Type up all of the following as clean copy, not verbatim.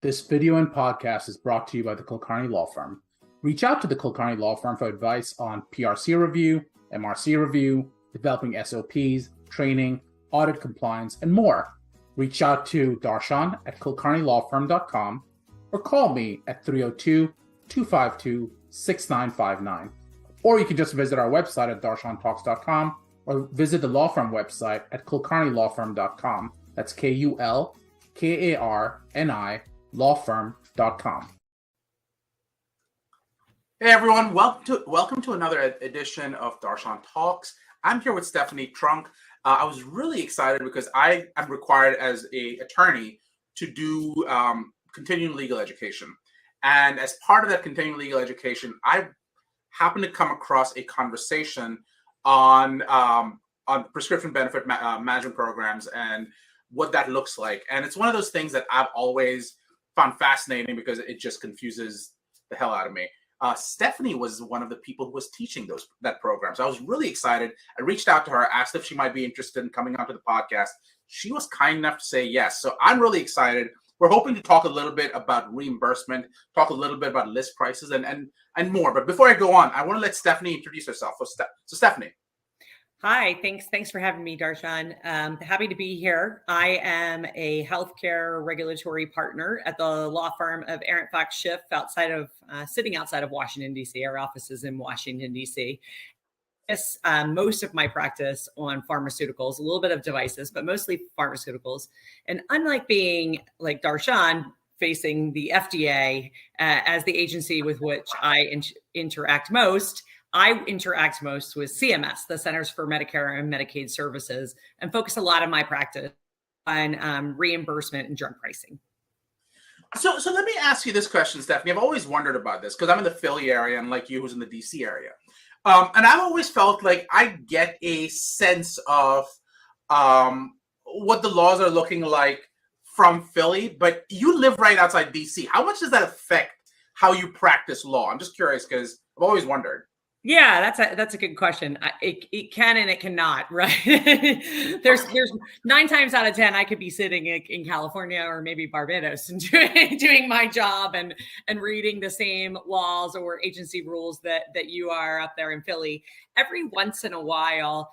This video and podcast is brought to you by the Kulkarni Law Firm. Reach out to the Kulkarni Law Firm for advice on PRC review, MRC review, developing SOPs, training, audit compliance, and more. Reach out to Darshan at kulkarnilawfirm.com or call me at 302-252-6959. Or you can just visit our website at DarshanTalks.com or visit the law firm website at kulkarnilawfirm.com. That's KULKARNI lawfirm.com. Hey everyone, welcome to another edition of Darshan Talks. I'm here with Stephanie Trunk. I was really excited because I am required as an attorney to do continuing legal education. And as part of that continuing legal education, I happened to come across a conversation on prescription benefit management programs and what that looks like. And it's one of those things that I've always found fascinating because it just confuses the hell out of me. Stephanie was one of the people who was teaching that program. So I was really excited. I reached out to her, asked if she might be interested in coming onto the podcast. She was kind enough to say yes. So I'm really excited. We're hoping to talk a little bit about reimbursement, talk a little bit about list prices and more. But before I go on, I want to let Stephanie introduce herself. So Stephanie. Hi, thanks for having me, Darshan. Happy to be here. I am a healthcare regulatory partner at the law firm of Arent Fox Schiff sitting outside of Washington, D.C. Our office is in Washington, D.C. Yes, most of my practice on pharmaceuticals, a little bit of devices, but mostly pharmaceuticals. And unlike being like Darshan, facing the FDA as the agency with which I interact most, I interact most with CMS, the Centers for Medicare and Medicaid Services, and focus a lot of my practice on reimbursement and drug pricing. So let me ask you this question, Stephanie. I've always wondered about this because I'm in the Philly area and like you who's in the DC area. And I've always felt like I get a sense of what the laws are looking like from Philly, but you live right outside DC. How much does that affect how you practice law? I'm just curious because I've always wondered. Yeah, that's a good question. It can and it cannot, right? There's 9 times out of 10 I could be sitting in California or maybe Barbados and doing my job and reading the same laws or agency rules that you are up there in Philly. Every once in a while,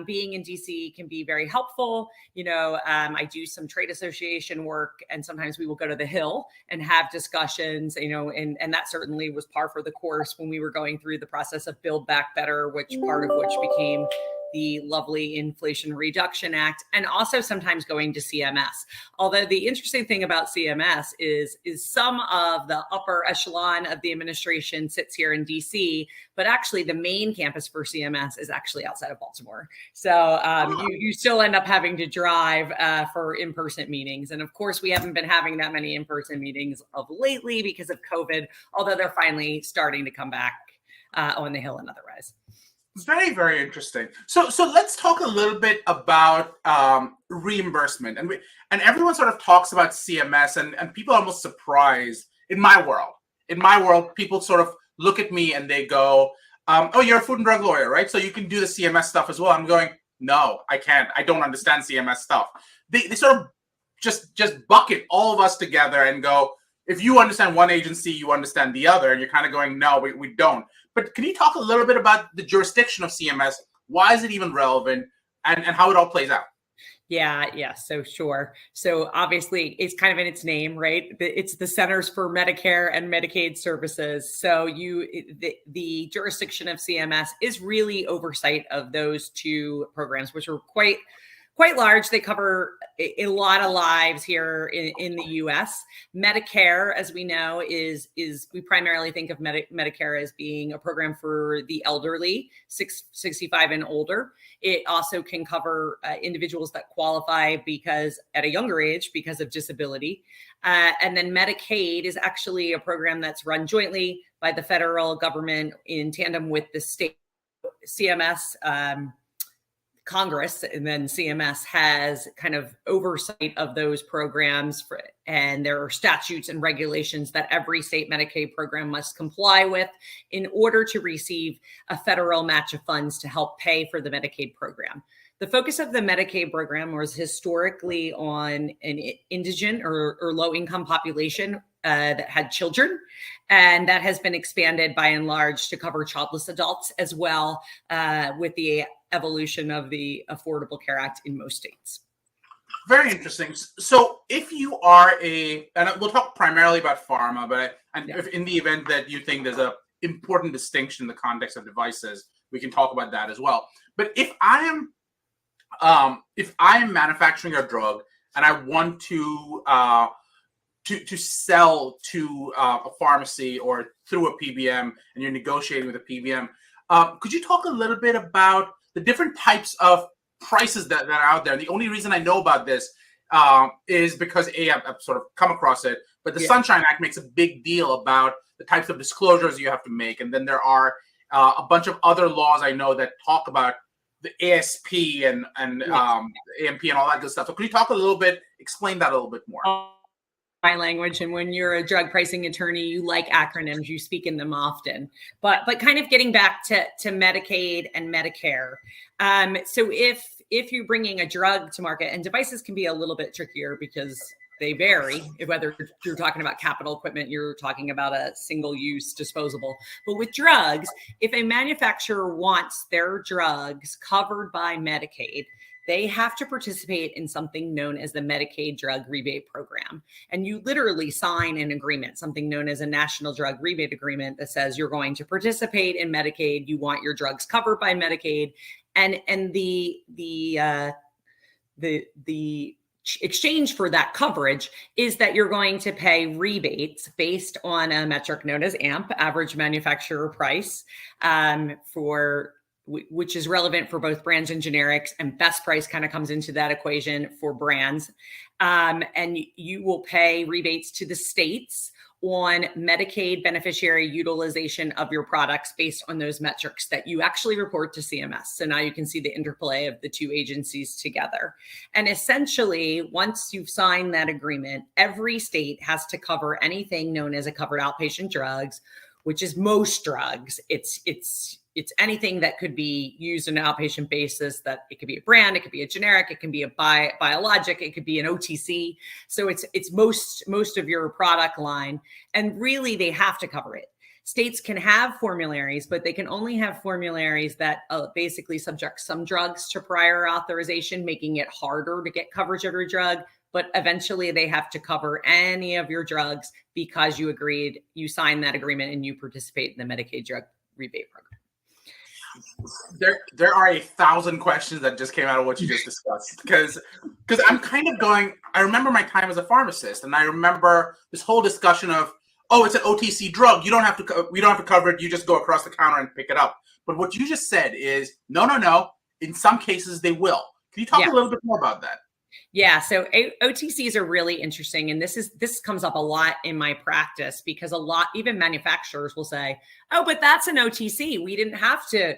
being in DC can be very helpful. I do some trade association work and sometimes we will go to the Hill and have discussions, and that certainly was par for the course when we were going through the process of Build Back Better, which became the lovely Inflation Reduction Act, and also sometimes going to CMS. Although the interesting thing about CMS is some of the upper echelon of the administration sits here in DC, but actually the main campus for CMS is actually outside of Baltimore. So you still end up having to drive for in-person meetings. And of course, we haven't been having that many in-person meetings of lately because of COVID, although they're finally starting to come back on the Hill and otherwise. Very, very interesting. So let's talk a little bit about reimbursement. And everyone sort of talks about CMS and people are almost surprised in my world. In my world, people sort of look at me and they go, oh, you're a food and drug lawyer, right? So you can do the CMS stuff as well. I'm going, no, I can't. I don't understand CMS stuff. They sort of just bucket all of us together and go, if you understand one agency, you understand the other. And you're kind of going, no, we don't. But can you talk a little bit about the jurisdiction of CMS? Why is it even relevant and how it all plays out? Yeah. So sure. So obviously it's kind of in its name, right? It's the Centers for Medicare and Medicaid Services. So the jurisdiction of CMS is really oversight of those two programs, which are quite large. They cover a lot of lives here in the U.S. Medicare, as we know, is we primarily think of Medicare as being a program for the elderly, 65 and older. It also can cover individuals that qualify at a younger age because of disability. And then Medicaid is actually a program that's run jointly by the federal government in tandem with the state. CMS, Congress, and then CMS has kind of oversight of those programs and there are statutes and regulations that every state Medicaid program must comply with in order to receive a federal match of funds to help pay for the Medicaid program. The focus of the Medicaid program was historically on an indigent or low-income population that had children, and that has been expanded by and large to cover childless adults as well, with the evolution of the Affordable Care Act in most states. Very interesting. So if you are and we'll talk primarily about pharma, but if in the event that you think there's a important distinction in the context of devices, we can talk about that as well. But if I am manufacturing a drug and I want to sell to a pharmacy or through a PBM, and you're negotiating with a PBM, could you talk a little bit about the different types of prices that are out there? The only reason I know about this is because I've sort of come across it, but the Sunshine Act makes a big deal about the types of disclosures you have to make, and then there are a bunch of other laws I know that talk about the ASP and AMP and all that good stuff. So could you talk a little bit, explain that a little bit more? My language, and when you're a drug pricing attorney, you like acronyms, you speak in them often. But kind of getting back to Medicaid and Medicare. So if you're bringing a drug to market, and devices can be a little bit trickier because they vary, whether you're talking about capital equipment, you're talking about a single-use disposable. But with drugs, if a manufacturer wants their drugs covered by Medicaid, they have to participate in something known as the Medicaid Drug Rebate Program. And you literally sign an agreement, something known as a National Drug Rebate Agreement, that says you're going to participate in Medicaid, you want your drugs covered by Medicaid, and the exchange for that coverage is that you're going to pay rebates based on a metric known as AMP, average manufacturer price, which is relevant for both brands and generics, and best price kind of comes into that equation for brands. And you will pay rebates to the states on Medicaid beneficiary utilization of your products based on those metrics that you actually report to CMS. So now you can see the interplay of the two agencies together. And essentially, once you've signed that agreement, every state has to cover anything known as a covered outpatient drugs, which is most drugs. It's anything that could be used on an outpatient basis. That it could be a brand, it could be a generic, it can be a biologic, it could be an OTC. So it's most of your product line, and really they have to cover it. States can have formularies, but they can only have formularies that basically subject some drugs to prior authorization, making it harder to get coverage of your drug. But eventually they have to cover any of your drugs because you signed that agreement and you participate in the Medicaid Drug Rebate Program. There are 1,000 questions that just came out of what you just discussed, because I'm kind of going, I remember my time as a pharmacist, and I remember this whole discussion of, oh, it's an OTC drug, we don't have to cover it, you just go across the counter and pick it up. But what you just said is no, in some cases they will. Can you talk a little bit more about that? Yeah, so OTCs are really interesting, and this comes up a lot in my practice, because even manufacturers will say, "Oh, but that's an OTC. We didn't have to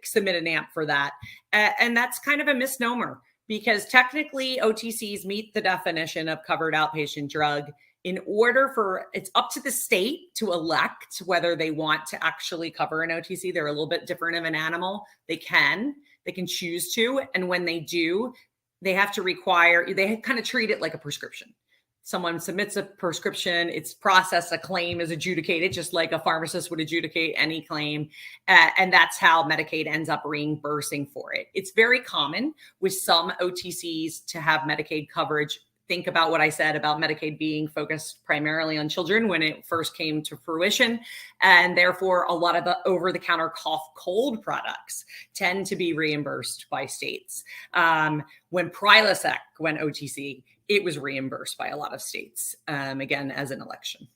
submit an AMP for that," and that's kind of a misnomer, because technically OTCs meet the definition of covered outpatient drug. It's up to the state to elect whether they want to actually cover an OTC. They're a little bit different of an animal. They can choose to, and when they do, they have to they kind of treat it like a prescription. Someone submits a prescription, it's processed, a claim is adjudicated, just like a pharmacist would adjudicate any claim. And that's how Medicaid ends up reimbursing for it. It's very common with some OTCs to have Medicaid coverage. Think about what I said about Medicaid being focused primarily on children when it first came to fruition. And therefore, a lot of the over-the-counter cough cold products tend to be reimbursed by states. When Prilosec went OTC, it was reimbursed by a lot of states, again, as an election.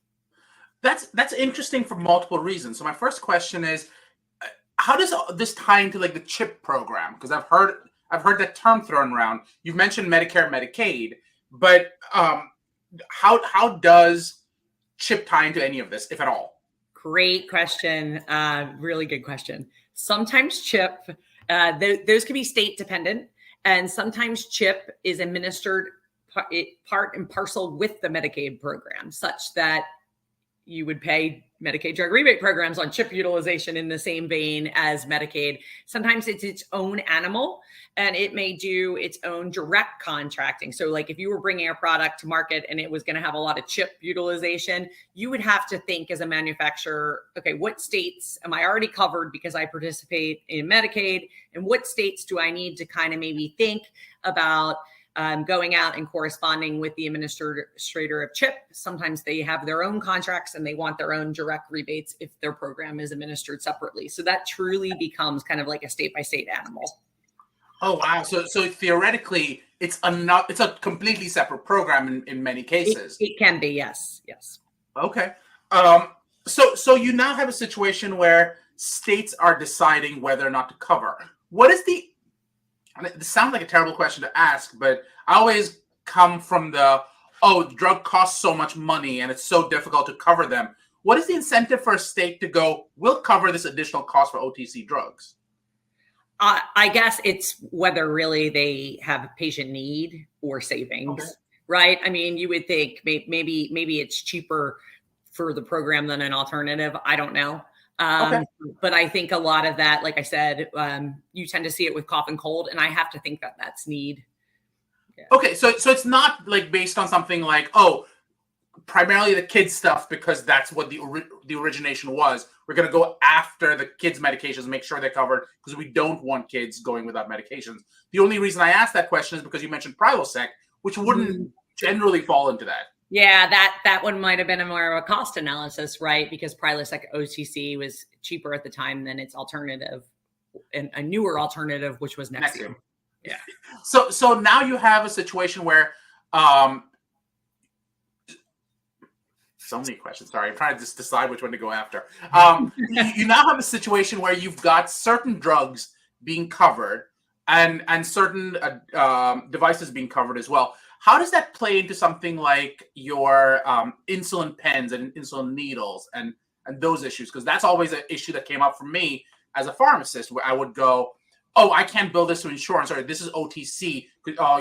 That's interesting for multiple reasons. So my first question is, how does this tie into like the CHIP program? Because I've heard that term thrown around. You've mentioned Medicare Medicaid. But how does CHIP tie into any of this, if at all? Great question. Really good question. Sometimes CHIP, those can be state dependent, and sometimes CHIP is administered part and parcel with the Medicaid program, such that you would pay Medicaid drug rebate programs on chip utilization in the same vein as Medicaid. Sometimes it's its own animal, and it may do its own direct contracting. So like if you were bringing a product to market and it was going to have a lot of chip utilization, you would have to think as a manufacturer, okay, what states am I already covered because I participate in Medicaid? And what states do I need to kind of maybe think about going out and corresponding with the administrator of CHIP? Sometimes they have their own contracts and they want their own direct rebates if their program is administered separately. So that truly becomes kind of like a state-by-state animal. Oh, wow. So theoretically, it's a completely separate program in many cases. It can be, yes. Okay. So you now have a situation where states are deciding whether or not to cover. What is the... This sounds like a terrible question to ask, but I always come from the drug costs so much money and it's so difficult to cover them. What is the incentive for a state to go, we'll cover this additional cost for OTC drugs? I guess it's whether really they have patient need or savings, okay, right? I mean, you would think maybe it's cheaper for the program than an alternative. I don't know. Okay. But I think a lot of that, like I said, you tend to see it with cough and cold, and I have to think that that's need. Yeah. Okay, so it's not like based on something like, primarily the kids stuff because that's what the origination was. We're going to go after the kids' medications and make sure they're covered because we don't want kids going without medications. The only reason I asked that question is because you mentioned Prilosec, which wouldn't generally fall into that. Yeah, that one might have been more of a cost analysis, right? Because Prilosec OTC was cheaper at the time than its alternative, and a newer alternative, which was Nexium. Yeah. So now you have a situation where, so many questions. Sorry, I'm trying to just decide which one to go after. You now have a situation where you've got certain drugs being covered and certain devices being covered as well. How does that play into something like your insulin pens and insulin needles and those issues? Because that's always an issue that came up for me as a pharmacist, where I would go, I can't bill this to insurance, or this is OTC.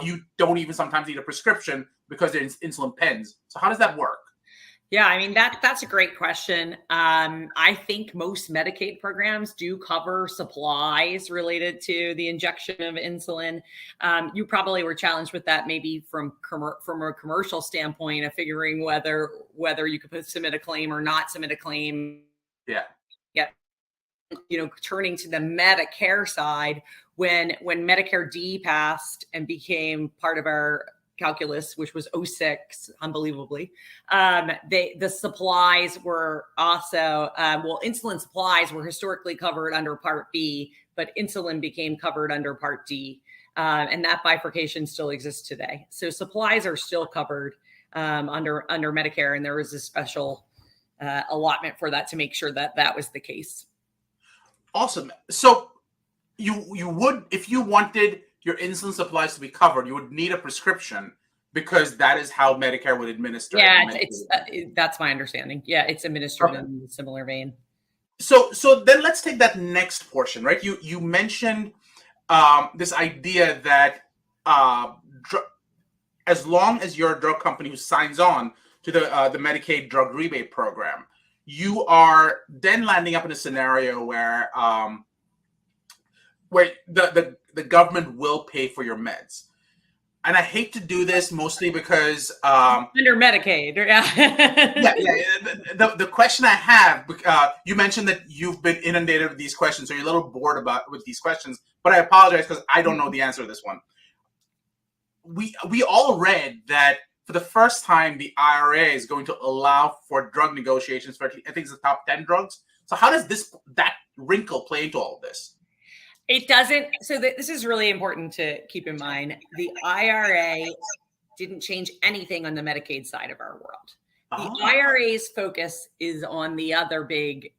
You don't even sometimes need a prescription because there's insulin pens. So how does that work? Yeah, I mean, that's a great question. I think most Medicaid programs do cover supplies related to the injection of insulin. You probably were challenged with that maybe from a commercial standpoint of figuring whether you could submit a claim or not submit a claim. Yeah. Turning to the Medicare side, when Medicare D passed and became part of our calculus, which was 06, unbelievably. The supplies were also, insulin supplies were historically covered under Part B, but insulin became covered under Part D. And that bifurcation still exists today. So supplies are still covered under Medicare, and there was a special allotment for that to make sure that was the case. Awesome. So you would, if you wanted your insulin supplies to be covered, you would need a prescription because that is how Medicare would administer. Yeah, that's my understanding. Yeah, it's administered in a similar vein. So then let's take that next portion, right? You mentioned this idea that as long as you're a drug company who signs on to the Medicaid Drug Rebate Program, you are then landing up in a scenario where the government will pay for your meds. And I hate to do this mostly because under Medicaid. The question I have, you mentioned that you've been inundated with these questions, so you're a little bored with these questions, but I apologize because I don't know the answer to this one. We all read that for the first time, the IRA is going to allow for drug negotiations for, I think it's the top 10 drugs. So how does that wrinkle play into all of this? It doesn't. So this is really important to keep in mind. The IRA didn't change anything on the Medicaid side of our world. The IRA's focus is on the other big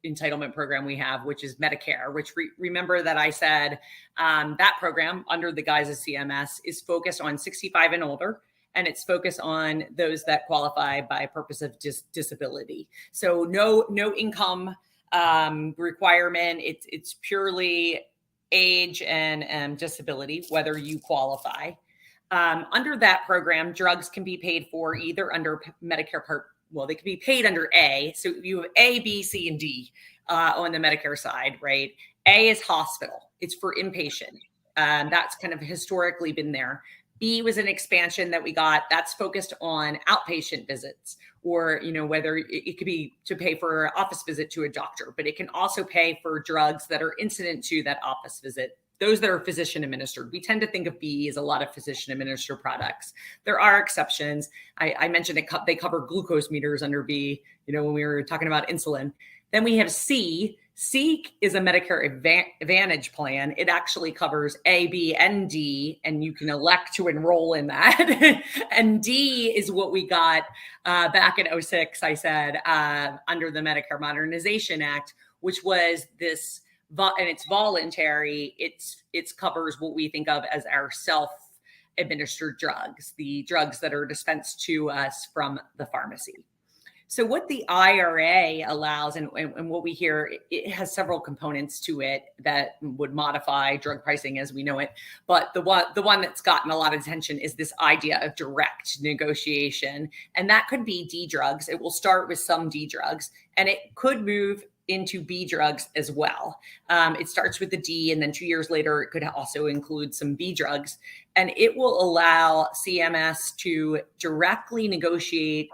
entitlement program we have, which is Medicare, which remember that I said that program under the guise of CMS is focused on 65 and older. And it's focused on those that qualify by purpose of disability. So no income requirement. It's purely age and disability, whether you qualify. Under that program, drugs can be paid for either under Medicare Part well, they can be paid under A. So you have A, B, C, and D on the Medicare side, right? A is hospital. It's for inpatient. That's kind of historically been there. B was an expansion that we got that's focused on outpatient visits, or, whether it could be to pay for an office visit to a doctor, but it can also pay for drugs that are incident to that office visit. Those that are physician administered. We tend to think of B as a lot of physician administered products. There are exceptions. I mentioned they cover glucose meters under B, when we were talking about insulin. Then we have C. C is a Medicare Advantage plan. It actually covers A, B, and D, and you can elect to enroll in that. And D is what we got back in 2006, I said, under the Medicare Modernization Act, which was this, and it's voluntary. It covers what we think of as our self-administered drugs, the drugs that are dispensed to us from the pharmacy. So what the IRA allows, and what we hear, it has several components to it that would modify drug pricing as we know it. But the one that's gotten a lot of attention is this idea of direct negotiation. And that could be D drugs. It will start with some D drugs, and it could move into B drugs as well. It starts with the D, and then 2 years later, it could also include some B drugs. And it will allow CMS to directly negotiate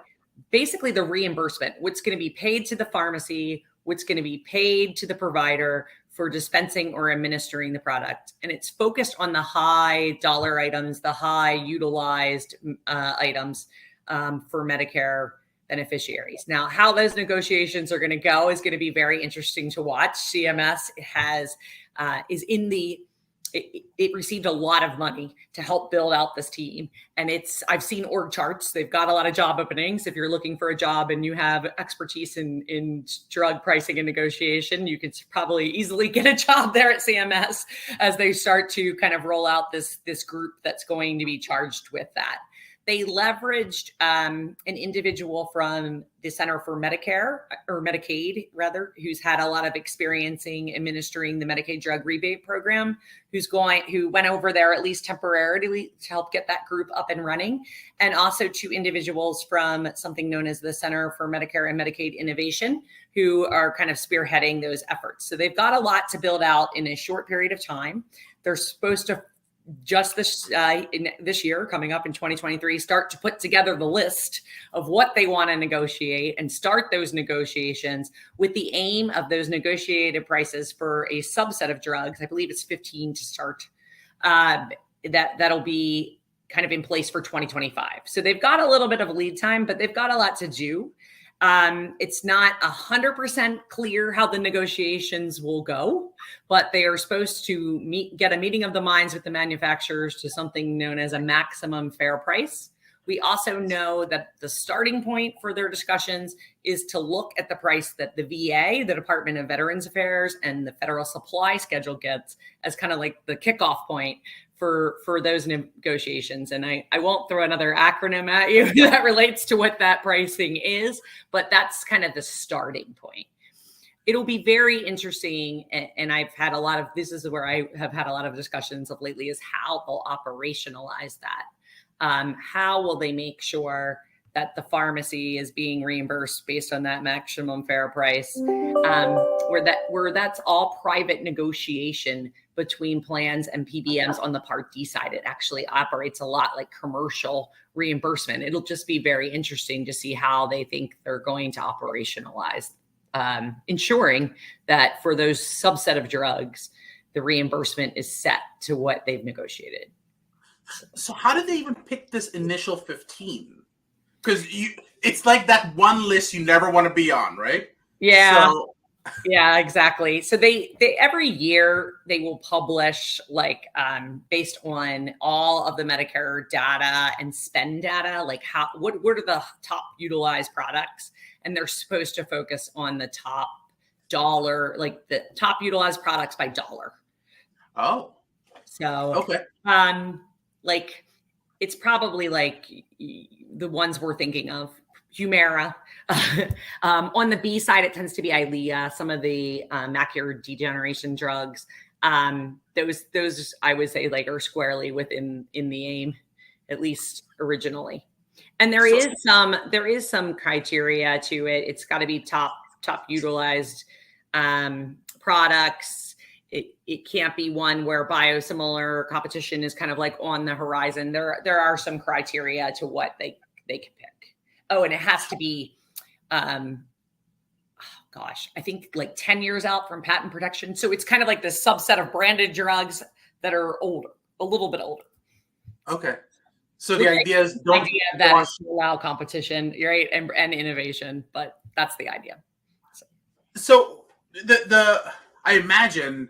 basically the reimbursement, what's going to be paid to the pharmacy, what's going to be paid to the provider for dispensing or administering the product. And it's focused on the high dollar items, the high utilized items for Medicare beneficiaries. Now, how those negotiations are going to go is going to be very interesting to watch. CMS it received a lot of money to help build out this team. And I've seen org charts. They've got a lot of job openings. If you're looking for a job and you have expertise in drug pricing and negotiation, you could probably easily get a job there at CMS as they start to kind of roll out this group that's going to be charged with that. They leveraged an individual from the Center for Medicare or Medicaid, rather, who's had a lot of experience administering the Medicaid Drug Rebate Program, who went over there at least temporarily to help get that group up and running, and also 2 individuals from something known as the Center for Medicare and Medicaid Innovation, who are kind of spearheading those efforts. So they've got a lot to build out in a short period of time. They're supposed to just this year, coming up in 2023, start to put together the list of what they want to negotiate and start those negotiations with the aim of those negotiated prices for a subset of drugs. I believe it's 15 to start. That'll be kind of in place for 2025. So they've got a little bit of a lead time, but they've got a lot to do. It's not 100% clear how the negotiations will go, but they are supposed to get a meeting of the minds with the manufacturers to something known as a maximum fair price. We also know that the starting point for their discussions is to look at the price that the VA, the Department of Veterans Affairs, and the Federal Supply Schedule gets as kind of like the kickoff point for those negotiations. And I won't throw another acronym at you that relates to what that pricing is, but that's kind of the starting point. It'll be very interesting. And this is where I have had a lot of discussions of lately, is how they'll operationalize that. How will they make sure that the pharmacy is being reimbursed based on that maximum fair price, where that's all private negotiation between plans and PBMs on the Part D side. It actually operates a lot like commercial reimbursement. It'll just be very interesting to see how they think they're going to operationalize, ensuring that for those subset of drugs, the reimbursement is set to what they've negotiated. So how did they even pick this initial 15? Because it's like that one list you never want to be on, right? Yeah. Yeah, exactly. So they every year they will publish based on all of the Medicare data and spend data, like what are the top utilized products, and they're supposed to focus on the top dollar, like the top utilized products by dollar. Oh, so okay. It's probably like the ones we're thinking of. Humira. On the B side, it tends to be Eylea, some of the macular degeneration drugs. Those I would say are squarely within the aim, at least originally. And there is some criteria to it. It's got to be top utilized products. It can't be one where biosimilar competition is kind of like on the horizon. There are some criteria to what they can pick. Oh, and it has to be, I think like 10 years out from patent protection. So it's kind of like this subset of branded drugs that are older, a little bit older. Okay. So the idea is don't allow competition, right, and innovation, but that's the idea. So I imagine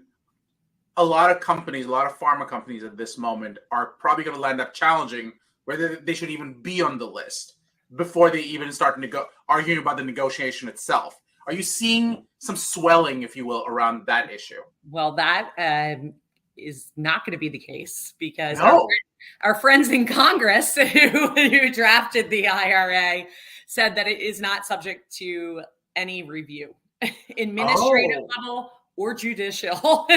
a lot of pharma companies at this moment are probably going to land up challenging whether they should even be on the list before they even start arguing about the negotiation itself. Are you seeing some swelling, if you will, around that issue? Well, that is not going to be the case because no. Our friends in Congress who drafted the IRA said that it is not subject to any review, administrative level or judicial.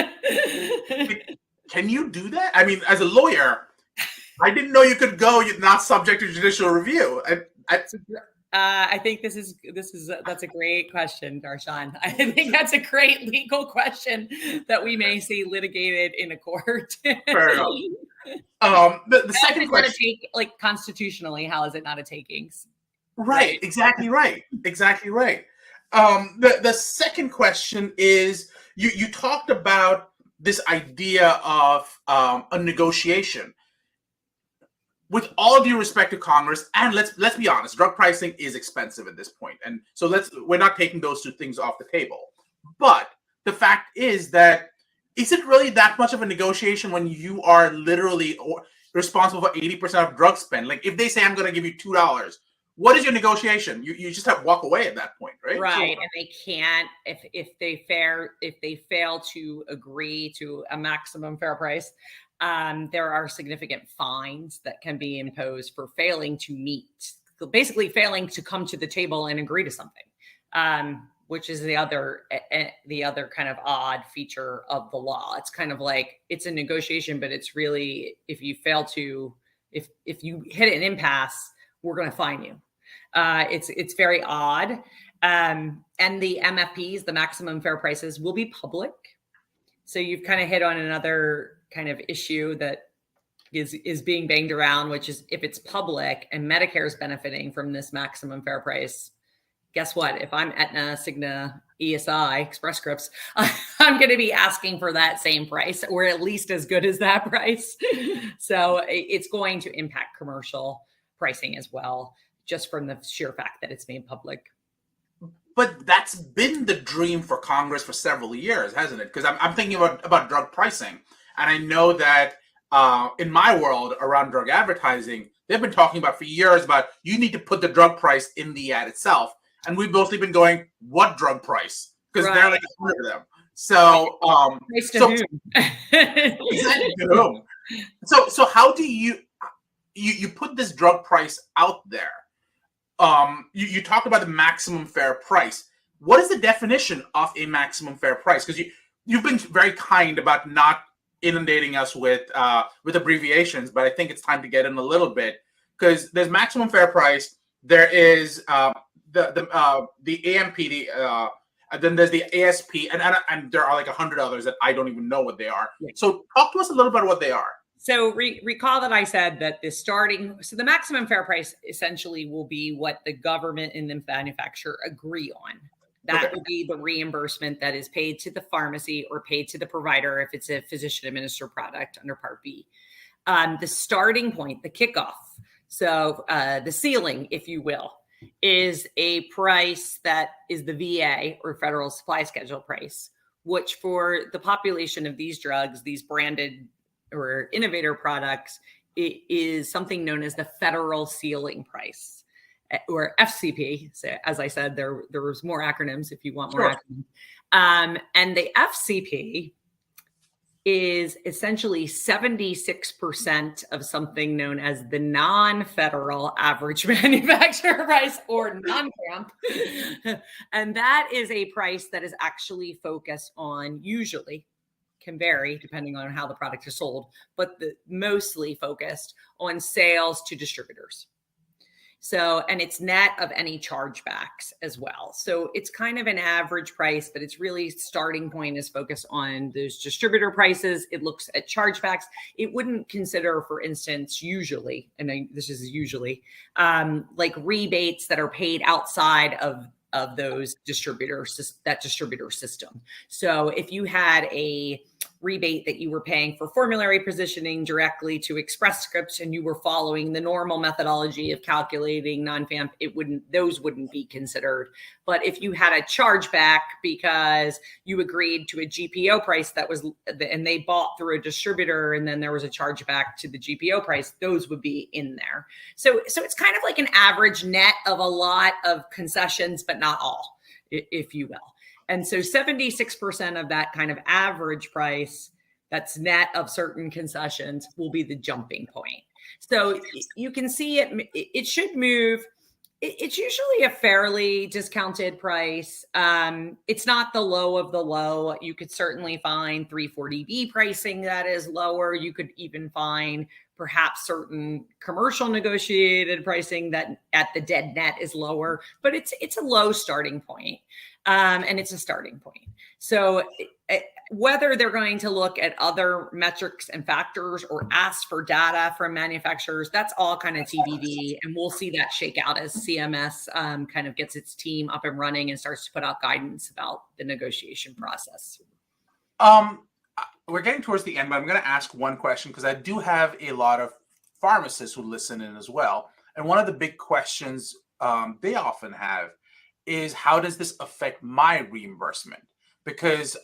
Can you do that? I mean, as a lawyer, I didn't know you could go not subject to judicial review. I think that's a great question, Darshan. I think that's a great legal question that we may see litigated in a court. Fair enough. The second question, like constitutionally, how is it not a takings? Right. Exactly right. The second question is you talked about this idea of a negotiation. With all due respect to Congress, and let's be honest, drug pricing is expensive at this point, and so we're not taking those two things off the table. But the fact is that is it really that much of a negotiation when you are literally responsible for 80% of drug spend? Like if they say I'm going to give you $2, what is your negotiation? You just have to walk away at that point, right? Right, and they can't if they fail to agree to a maximum fair price. There are significant fines that can be imposed for failing to come to the table and agree to something, which is the other kind of odd feature of the law. It's kind of like it's a negotiation, but it's really if you hit an impasse, we're going to fine you. It's very odd. And the MFPs, the maximum fair prices, will be public. So you've kind of hit on another kind of issue that is being banged around, which is if it's public and Medicare is benefiting from this maximum fair price, guess what? If I'm Aetna, Cigna, ESI, Express Scripts, I'm going to be asking for that same price or at least as good as that price. So it's going to impact commercial pricing as well, just from the sheer fact that it's made public. But that's been the dream for Congress for several years, hasn't it? Because I'm thinking about drug pricing. And I know that in my world around drug advertising, they've been talking about for years about you need to put the drug price in the ad itself. And we've mostly been going, what drug price? Because they're like 100 of them. So, exactly to whom? So how do you put this drug price out there? You talk about the maximum fair price. What is the definition of a maximum fair price? Because you've been very kind about not inundating us with abbreviations, but I think it's time to get in a little bit because there's maximum fair price. There is the AMP, and then there's the ASP, and there are like 100 others that I don't even know what they are. Yeah. So talk to us a little bit about what they are. So recall that I said that the maximum fair price essentially will be what the government and the manufacturer agree on. That will be the reimbursement that is paid to the pharmacy or paid to the provider if it's a physician administered product under Part B. The starting point, the kickoff, so the ceiling, if you will, is a price that is the VA or Federal Supply Schedule price, which for the population of these drugs, these branded or innovator products, it is something known as the federal ceiling price, or FCP. So as I said, there was more acronyms if you want more acronyms. And the FCP is essentially 76% of something known as the non-federal average manufacturer price or non-camp. And that is a price that is actually focused on, usually can vary depending on how the product is sold, but mostly focused on sales to distributors. So, and it's net of any chargebacks as well. So it's kind of an average price, but it's really starting point is focused on those distributor prices. It looks at chargebacks. It wouldn't consider, for instance, usually, and this is usually, like rebates that are paid outside of those distributors, that distributor system. So if you had a rebate that you were paying for formulary positioning directly to Express Scripts and you were following the normal methodology of calculating non-FAMP, those wouldn't be considered. But if you had a chargeback because you agreed to a GPO price that was, and they bought through a distributor and then there was a chargeback to the GPO price, those would be in there. So it's kind of like an average net of a lot of concessions, but not all, if you will. And so 76% of that kind of average price that's net of certain concessions will be the jumping point. So you can see it should move. It's usually a fairly discounted price. It's not the low of the low. You could certainly find 340B pricing that is lower. You could even find perhaps certain commercial negotiated pricing that at the dead net is lower, but it's a low starting point. And it's a starting point. So whether they're going to look at other metrics and factors or ask for data from manufacturers, that's all kind of TBD. And we'll see that shake out as CMS kind of gets its team up and running and starts to put out guidance about the negotiation process. We're getting towards the end, but I'm going to ask one question because I do have a lot of pharmacists who listen in as well. And one of the big questions they often have is, how does this affect my reimbursement? Because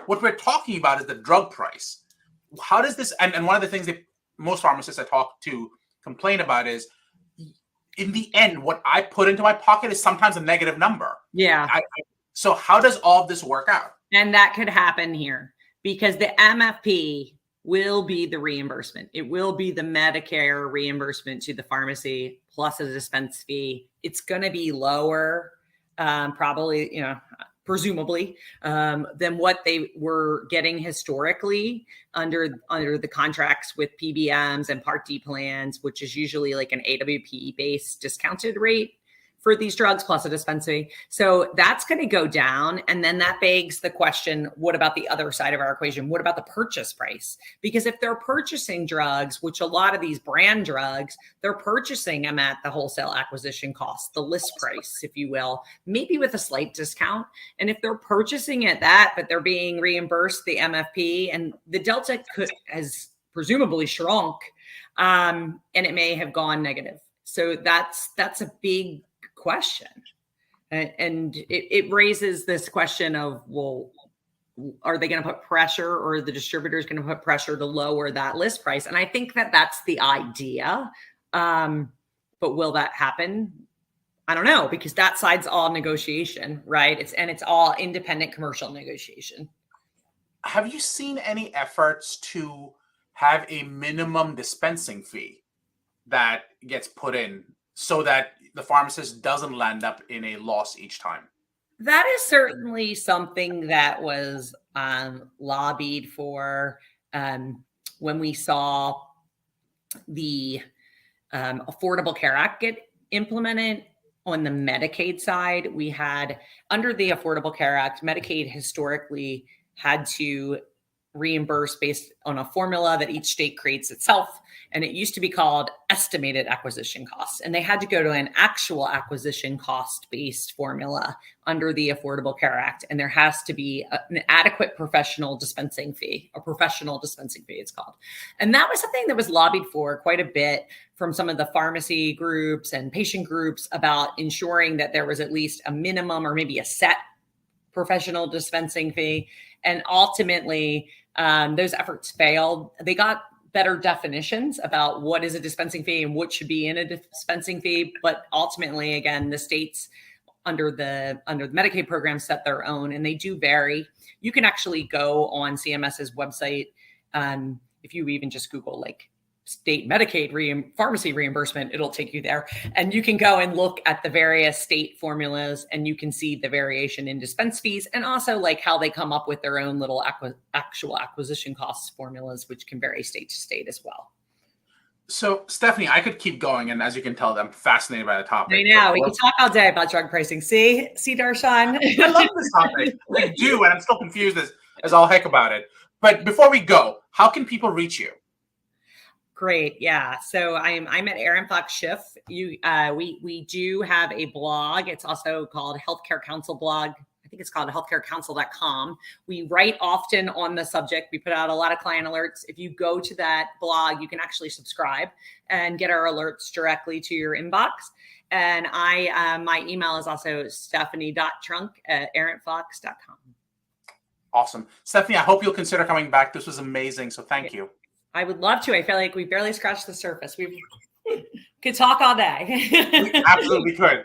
what we're talking about is the drug price. How does this, and one of the things that most pharmacists I talk to complain about is, in the end, what I put into my pocket is sometimes a negative number. Yeah. So how does all of this work out? And that could happen here because the MFP will be the reimbursement. It will be the Medicare reimbursement to the pharmacy plus a dispense fee. It's going to be lower, probably, presumably, than what they were getting historically under the contracts with PBMs and Part D plans, which is usually like an AWP-based discounted rate for these drugs plus a dispensary. So that's going to go down. And then that begs the question, what about the other side of our equation? What about the purchase price? Because if they're purchasing drugs, which a lot of these brand drugs, they're purchasing them at the wholesale acquisition cost, the list price, if you will, maybe with a slight discount. And if they're purchasing at that, but they're being reimbursed the MFP, and the delta has presumably shrunk, and it may have gone negative. So that's a big question. And it raises this question of, well, are they going to put pressure, or are the distributors going to put pressure to lower that list price? And I think that that's the idea. But will that happen? I don't know, because that side's all negotiation, right? It's all independent commercial negotiation. Have you seen any efforts to have a minimum dispensing fee that gets put in so that the pharmacist doesn't land up in a loss each time? That is certainly something that was lobbied for when we saw the Affordable Care Act get implemented. On the Medicaid side, we had, under the Affordable Care Act, Medicaid historically had to reimburse based on a formula that each state creates itself. And it used to be called estimated acquisition costs. And they had to go to an actual acquisition cost-based formula under the Affordable Care Act. And there has to be an adequate professional dispensing fee, it's called. And that was something that was lobbied for quite a bit from some of the pharmacy groups and patient groups about ensuring that there was at least a minimum or maybe a set professional dispensing fee. And ultimately, those efforts failed. They got better definitions about what is a dispensing fee and what should be in a dispensing fee. But ultimately, again, the states under the Medicaid program set their own, and they do vary. You can actually go on CMS's website. If you even just Google like state Medicaid pharmacy reimbursement, it'll take you there. And you can go and look at the various state formulas, and you can see the variation in dispense fees, and also like how they come up with their own little actual acquisition costs formulas, which can vary state to state as well. So, Stephanie, I could keep going, and as you can tell, I'm fascinated by the topic. I know. We can talk all day about drug pricing. See, Darshan? I love this topic. I do, and I'm still confused as all heck about it. But before we go, how can people reach you? Great. Yeah. So I'm at Aaron Fox Schiff. We do have a blog. It's also called Healthcare Council blog. I think it's called healthcarecouncil.com. We write often on the subject. We put out a lot of client alerts. If you go to that blog, you can actually subscribe and get our alerts directly to your inbox. And my email is also stephanie.trunk@aaronfox.com. Awesome. Stephanie, I hope you'll consider coming back. This was amazing. So thank you. I would love to. I feel like we barely scratched the surface. We could talk all day. We absolutely could.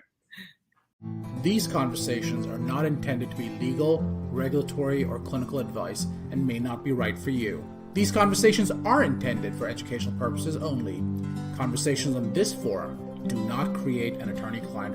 These conversations are not intended to be legal, regulatory, or clinical advice and may not be right for you. These conversations are intended for educational purposes only. Conversations on this forum do not create an attorney-client relationship.